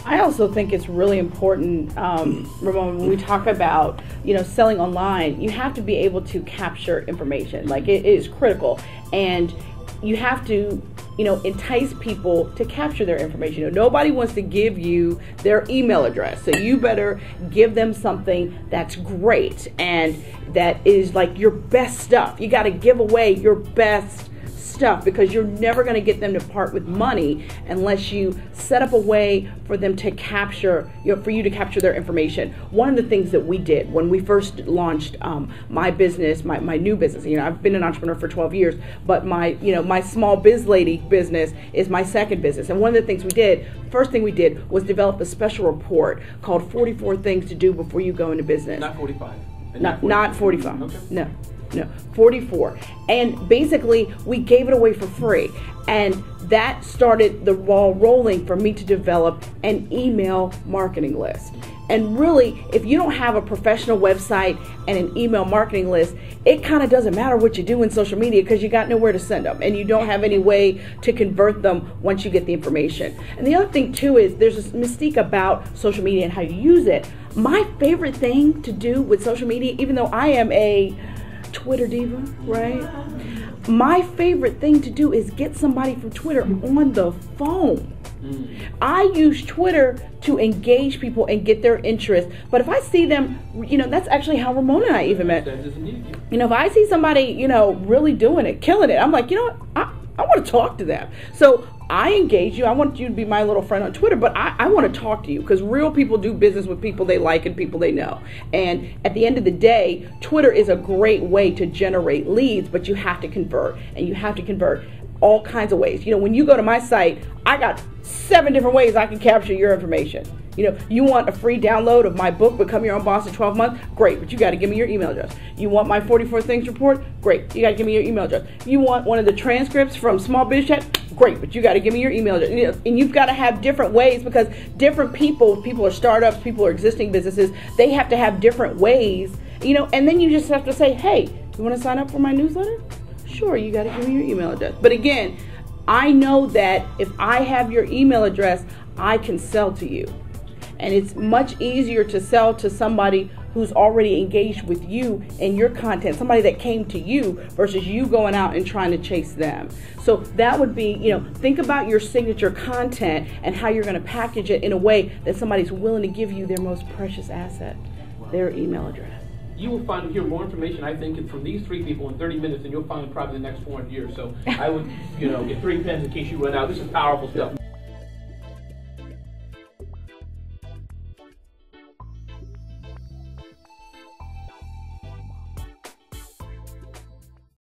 I also think it's really important, Ramon, when we talk about, selling online, you have to be able to capture information. Like, it is critical. And you have to, entice people to capture their information. Nobody wants to give you their email address. So you better give them something that's great and that is like your best stuff. You got to give away your best stuff, because you're never going to get them to part with money unless you set up a way for them to capture, for you to capture their information. One of the things that we did when we first launched my business, my new business, I've been an entrepreneur for 12 years, but my SmallBizLady business is my second business. And one of the things we did, first thing we did was develop a special report called 44 Things to Do Before You Go Into Business. Not 45. Not 45. Okay. No, 44. And basically, we gave it away for free. And that started the ball rolling for me to develop an email marketing list. And really, if you don't have a professional website and an email marketing list, it kind of doesn't matter what you do in social media, because you got nowhere to send them and you don't have any way to convert them once you get the information. And the other thing too is there's this mystique about social media and how you use it. My favorite thing to do with social media, even though I am a Twitter diva, right? My favorite thing to do is get somebody from Twitter on the phone. I use Twitter to engage people and get their interest. But if I see them, that's actually how Ramon and I even met. If I see somebody, really doing it, killing it, I'm like, I want to talk to them. So I engage you. I want you to be my little friend on Twitter, but I want to talk to you, because real people do business with people they like and people they know. And at the end of the day, Twitter is a great way to generate leads, but you have to convert, and you have to convert all kinds of ways. When you go to my site, I got 7 different ways I can capture your information. You want a free download of my book, Become Your Own Boss in 12 months? Great, but you got to give me your email address. You want my 44 Things report? Great, you got to give me your email address. You want one of the transcripts from Small Biz Chat? Great, but you got to give me your email address. And you've got to have different ways, because different people are startups, people are existing businesses, they have to have different ways, and then you just have to say, hey, you want to sign up for my newsletter? Sure, you got to give me your email address. But again, I know that if I have your email address, I can sell to you. And it's much easier to sell to somebody who's already engaged with you and your content, somebody that came to you, versus you going out and trying to chase them. So that would be, think about your signature content and how you're going to package it in a way that somebody's willing to give you their most precious asset, their email address. You will hear more information, I think, from these 3 people in 30 minutes than you'll find in probably the next 400 years. So I would, get 3 pens in case you run out. This is powerful stuff.